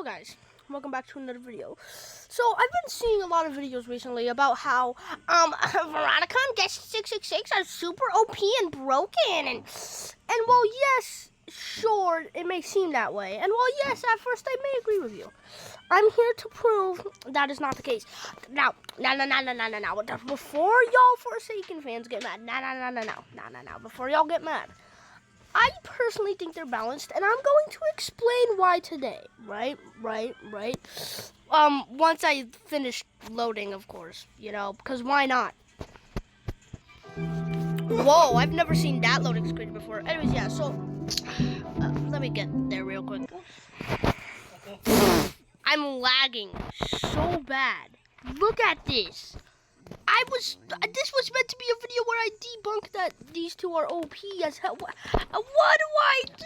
Hello guys, welcome back to another video. So I've been seeing a lot of videos recently about how Veronica and Guest 666 are super OP and broken and well, yes, sure, it may seem that way. And well, yes, at first I may agree with you. I'm here to prove that is not the case. Now, before y'all Forsaken fans get mad, before y'all get mad, I personally think they're balanced, and I'm going to explain why today, right? Once I finish loading, of course, because why not? Whoa, I've never seen that loading screen before. Anyways, yeah, so, let me get there real quick. I'm lagging so bad. Look at this. This was meant to be a video where I debunk that these two are OP as hell. What do I do?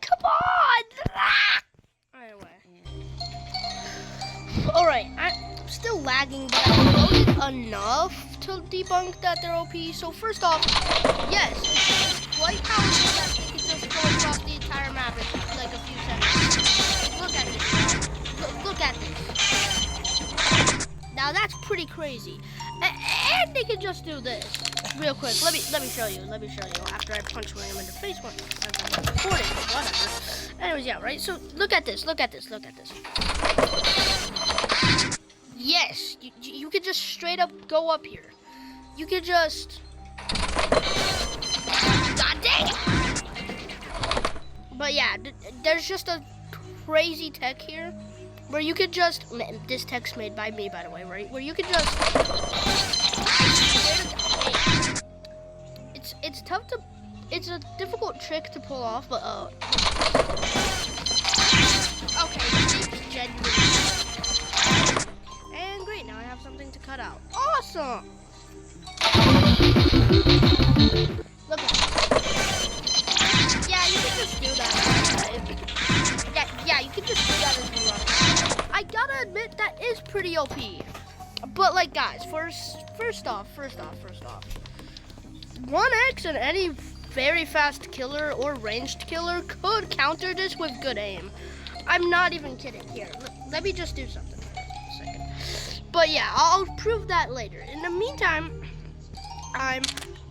Come on! Anyway. Alright, I'm still lagging, but I loaded enough to debunk that they're OP. So first off, yes, it's quite powerful that they can just go across the entire map in like a few seconds. Look at this. Look at this. Now that's pretty crazy. And they can just do this real quick. Let me show you. After I punch William in the face once, I'm recording, but whatever. Anyways, yeah, right. So look at this. Yes, you could just straight up go up here. You could just. God dang it! But yeah, there's just a crazy tech here. Where you could just, this tech's made by me, by the way, right? Where you could just, it's tough to, it's a difficult trick to pull off, but, okay, it's genuine. And great, now I have something to cut out. Awesome! Look at that. Yeah, you can just do that. Yeah, you can just do that as you run. I gotta admit, that is pretty OP. But like, guys, first off, 1x and any very fast killer or ranged killer could counter this with good aim. I'm not even kidding. Here, let me just do something for a second. But yeah, I'll prove that later. In the meantime, a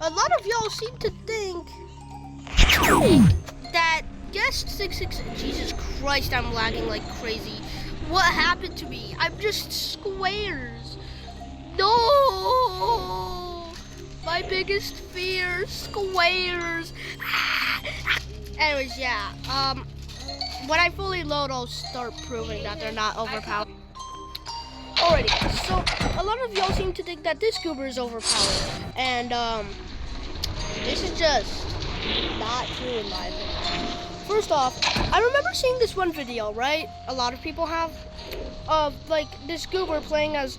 lot of y'all seem to think that Guest 666, Jesus Christ, I'm lagging like crazy. What happened to me? I'm just squares. No! My biggest fear, squares. Anyways, yeah. When I fully load, I'll start proving that they're not overpowered. Alrighty, so a lot of y'all seem to think that this goober is overpowered. And, this is just not true in my opinion. First off, I remember seeing this one video, right? A lot of people have, of like this goober playing as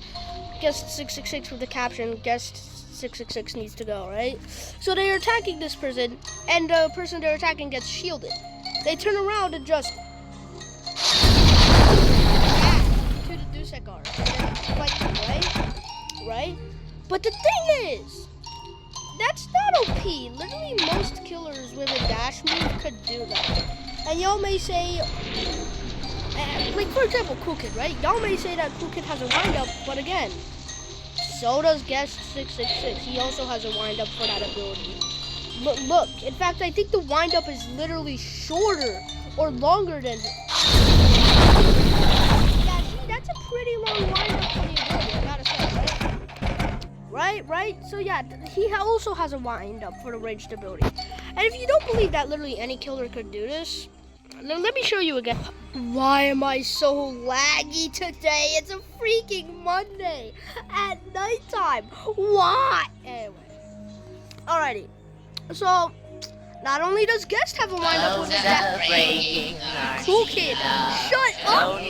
Guest 666 with the caption, Guest 666 needs to go, right? So they're attacking this person, and the person they're attacking gets shielded. They turn around and just to the Dusek guard, right? But the thing is, that's not OP. Literally most killers with a dash move could do that. And y'all may say, like for example, Cool Kid, right? Y'all may say that Cool Kid has a windup, but again, so does Guest 666. He also has a windup for that ability. Look, in fact, I think the windup is literally shorter or longer than him. Yeah, see, that's a pretty long windup for the ability, I gotta say, right? So yeah, he also has a wind-up for the ranged ability. And if you don't believe that literally any killer could do this, then let me show you again. Why am I so laggy today? It's a freaking Monday at nighttime. Why? Anyway. Alrighty. So, not only does Guest have a wind-up with his dash. Cool Kid, shut up!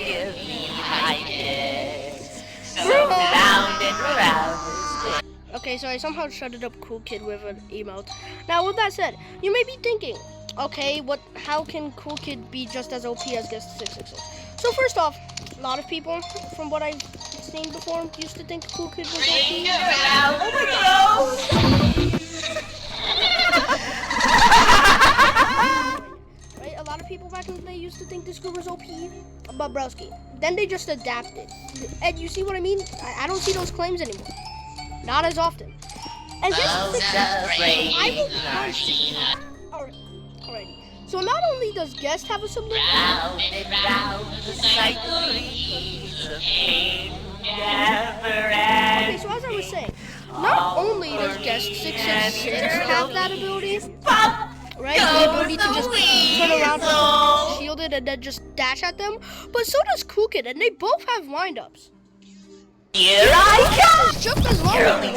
Okay, so I somehow shutted up Cool Kid with an emote. Now, with that said, you may be thinking, okay, how can Cool Kid be just as OP as Guest 666? So first off, a lot of people, from what I've seen before, used to think Cool Kid was OP. Oh my God! Right, a lot lot of people back in the day used to think this Goober's OP, but broski. Then they just adapted. And you see what I mean? I don't see those claims anymore. Not as often. And I will punch you. Alrighty. So not only does Guest have a solution. Okay, so as I was saying, not only does Guest 666 have that ability, right? The ability to just turn around, shield it, and then just dash at them, but so does Cookit, and they both have windups. Here I come! Just as long as the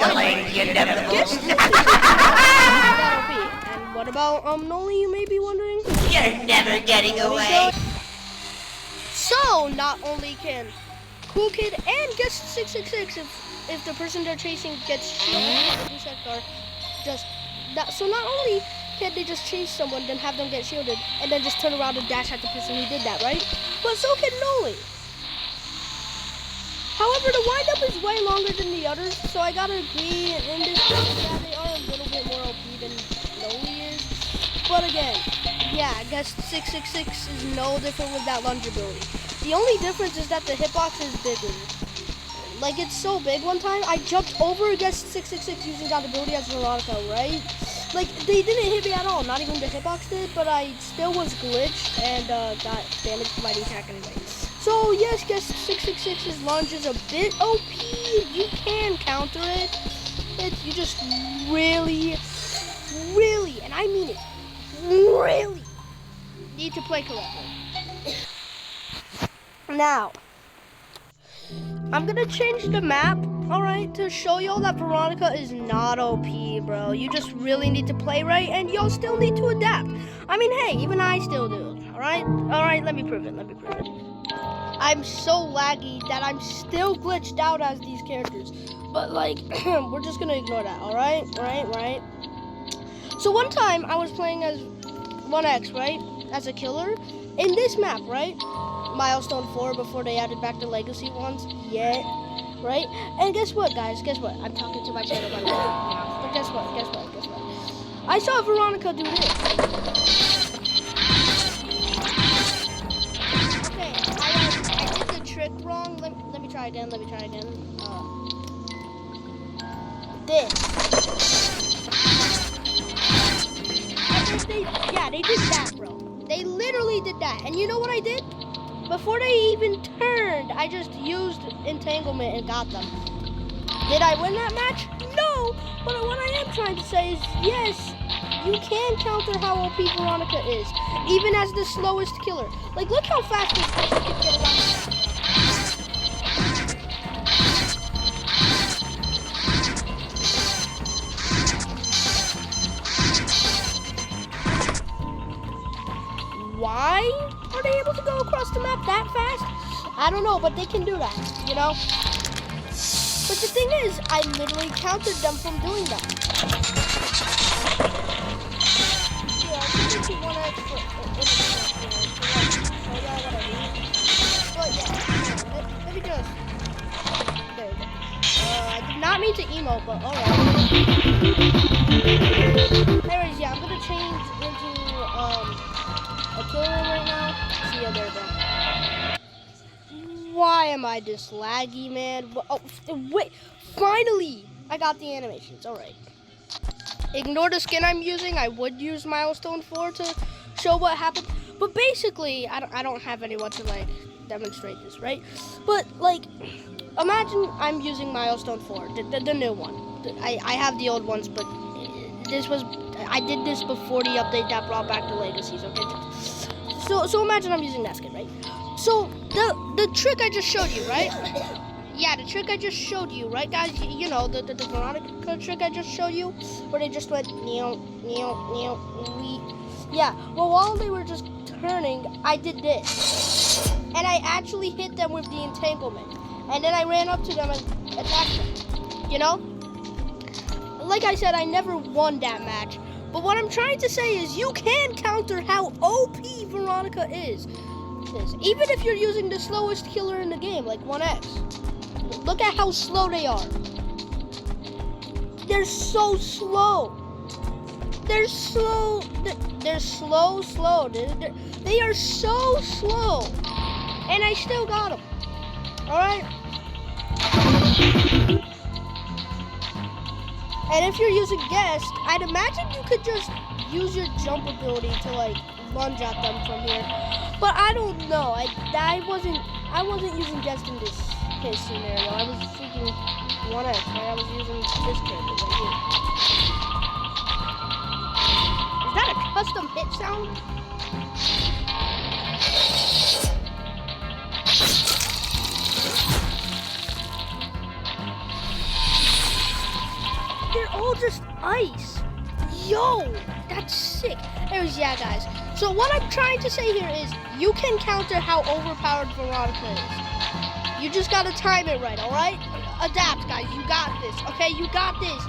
Guest And what about Noli, you may be wondering? You're never getting away. So not only can Cookit and Guest 666 if the person they're chasing gets shielded, just that. So not only can they just chase someone, then have them get shielded, and then just turn around and dash at the person who did that, right? But so can Noli. However, the windup is way longer than the others, so I gotta agree in this case, yeah, they are a little bit more OP than Noli is. But again, yeah, I guess 666 is no different with that lunge ability. The only difference is that the hitbox is bigger. Like, it's so big. One time, I jumped over against 666 using that ability as Veronica, right? Like, they didn't hit me at all. Not even the hitbox did, but I still was glitched and got damaged by the attack anyway. So, yes, guess 666's lunge is a bit OP. You can counter it. You just really, and I mean it, really need to play correctly. Now, I'm gonna change the map, alright, to show y'all that Veronica is not OP, bro. You just really need to play right, and y'all still need to adapt. I mean, hey, even I still do, alright? Alright, let me prove it. I'm so laggy that I'm still glitched out as these characters. But, like, we're just gonna ignore that, alright? Right? So one time, I was playing as 1X, right? As a killer. In this map, right? Milestone 4 before they added back the legacy ones. Yeah. Right? And guess what, guys? Guess what? I'm talking to my channel by the way. But guess what? I saw Veronica do this. Okay, I did the trick wrong. Let me try again. This. And they did that, bro. They literally did that. And you know what I did? Before they even turned, I just used entanglement and got them. Did I win that match? No, but what I am trying to say is, yes, you can counter how OP Veronica is, even as the slowest killer. Like, look how fast this person can get around the map. Why are they able to go across the map that fast? I don't know, but they can do that, you know? But the thing is, I literally countered them from doing that. Yeah, I think it's 1X for but yeah, let me just... There we go. I did not mean to emote, but alright. Anyways, yeah, I'm gonna change into, a killer right now. See ya, there we go. Why am I this laggy, man? Oh, wait. Finally, I got the animations. All right. Ignore the skin I'm using. I would use Milestone 4 to show what happened. But basically, I don't have anyone to, like, demonstrate this, right? But, like, imagine I'm using Milestone 4, the new one. I have the old ones, but I did this before the update that brought back the legacies, okay? So imagine I'm using that skin, right? So the trick I just showed you, right? Yeah, the trick I just showed you, right, guys? You know, the Veronica trick I just showed you, where they just went wee. Yeah, well, while they were just turning, I did this. And I actually hit them with the entanglement. And then I ran up to them and attacked them, you know? Like I said, I never won that match. But what I'm trying to say is you can counter how OP Veronica is. Even if you're using the slowest killer in the game, like 1X. Look at how slow they are. They're so slow. they're slow. They're slow. They are so slow. And I still got them. Alright? And if you're using guest, I'd imagine you could just use your jump ability to like lunge at them from here. But I don't know. I wasn't using guest in this case scenario. I was freaking 1X, right? I was using this character right here. Is that a custom hit sound? They're all just ice. Yo, that's sick. Anyways, yeah, guys. So what I'm trying to say here is you can counter how overpowered Veronica is. You just gotta time it right, all right? Adapt, guys. You got this, okay? You got this.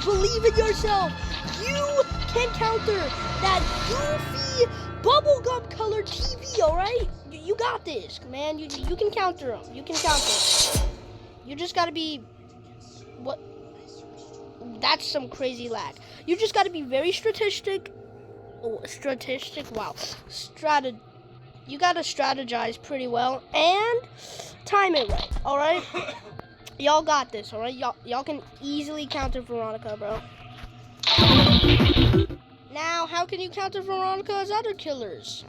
Believe in yourself. You can counter that goofy bubblegum colored TV, all right? You got this, man. You can counter them. You can counter them. You just gotta be... What? That's some crazy lag. You just gotta be very strategic. Oh, strategic. Wow. You gotta strategize pretty well and time it right. All right. Y'all got this. All right. Y'all can easily counter Veronica, bro. Now, how can you counter Veronica's other killers?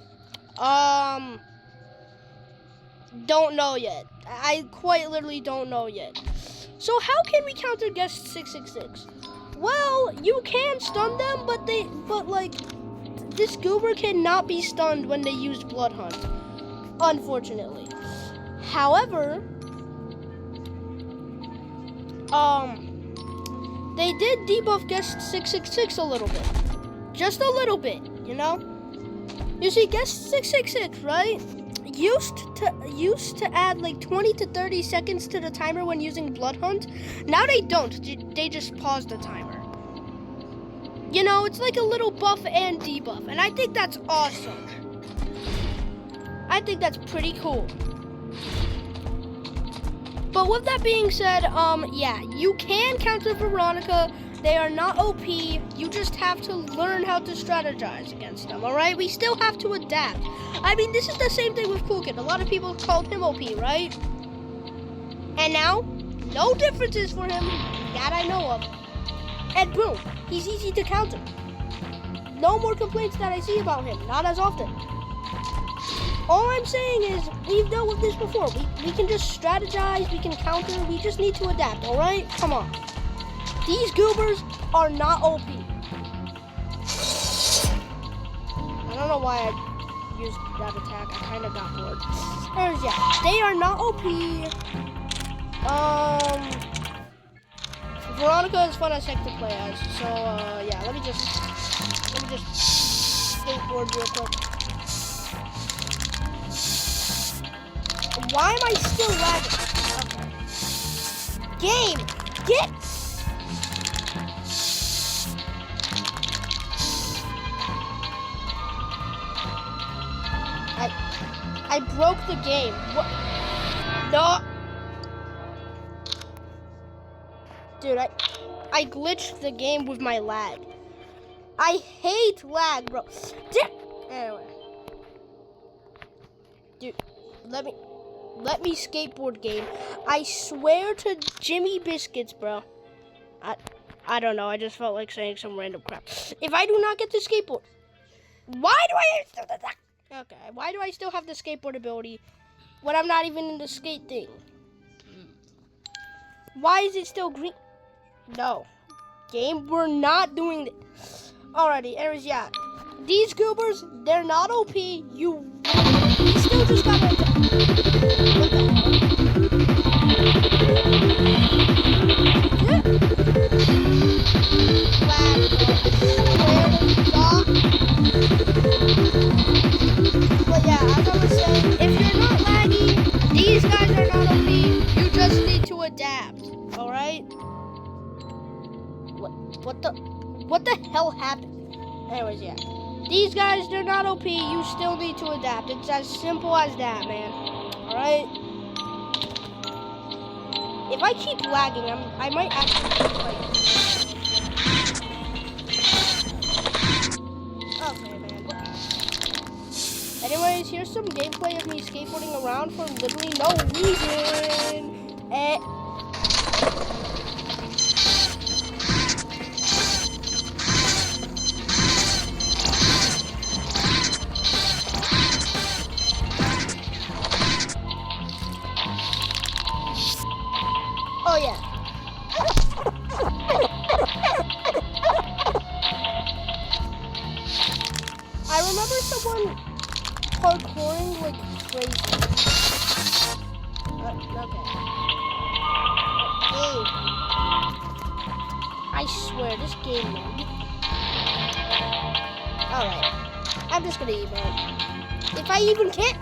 Don't know yet. I quite literally don't know yet. So how can we counter guest 666? Well, you can stun them, but like this goober cannot be stunned when they use Blood Hunt, unfortunately. However, they did debuff guest 666 a little bit. Just a little bit, you know? You see, guest 666, right? Used to add like 20 to 30 seconds to the timer when using Blood Hunt. Now they don't. They just pause the timer. You know, it's like a little buff and debuff, and I think that's awesome. I think that's pretty cool. But with that being said, yeah, you can counter Veronica. They are not OP. You just have to learn how to strategize against them, all right? We still have to adapt. I mean, this is the same thing with Cool Kid. A lot of people called him OP, right? And now, no differences for him that I know of. And boom, he's easy to counter. No more complaints that I see about him. Not as often. All I'm saying is, we've dealt with this before. We can just strategize. We can counter. We just need to adapt, all right? Come on. These goobers are not OP. I don't know why I used that attack. I kind of got bored. Anyways, yeah, they are not OP. Veronica is fun as heck to play as. So yeah, let me just skateboard real quick. Why am I still lagging? Okay. Game, get. I broke the game. What? No. Dude, I glitched the game with my lag. I hate lag, bro. Anyway. Dude, let me skateboard game. I swear to Jimmy Biscuits, bro. I don't know. I just felt like saying some random crap. If I do not get the skateboard, why do I still have the skateboard ability when I'm not even in the skate thing? Why is it still green? No. Game, we're not doing this. Alrighty, anyways, yeah. These goobers, they're not OP. You still just gotta attack. What the hell? Lag, but yeah, as I was saying, if you're not laggy, these guys are not OP. You just need to adapt. Alright? What the hell happened? Anyways, yeah. These guys, they're not OP. You still need to adapt. It's as simple as that, man. Alright? If I keep lagging, I might actually like... Anyways, here's some gameplay of me skateboarding around for literally no reason. Oh yeah. I remember someone parkouring like crazy. Okay. Hey. I swear, this game, man. Alright. I'm just gonna emote. If I even can.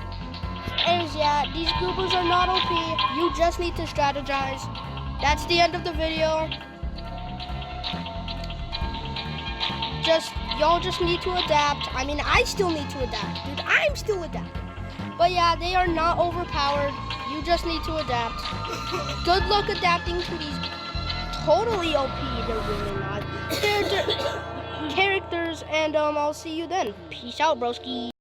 And yeah, these goobers are not OP. You just need to strategize. That's the end of the video. Y'all just need to adapt. I mean, I still need to adapt, dude. I'm still adapting. But yeah, they are not overpowered. You just need to adapt. Good luck adapting to these totally OP, they're really not, characters. And I'll see you then. Peace out, broski.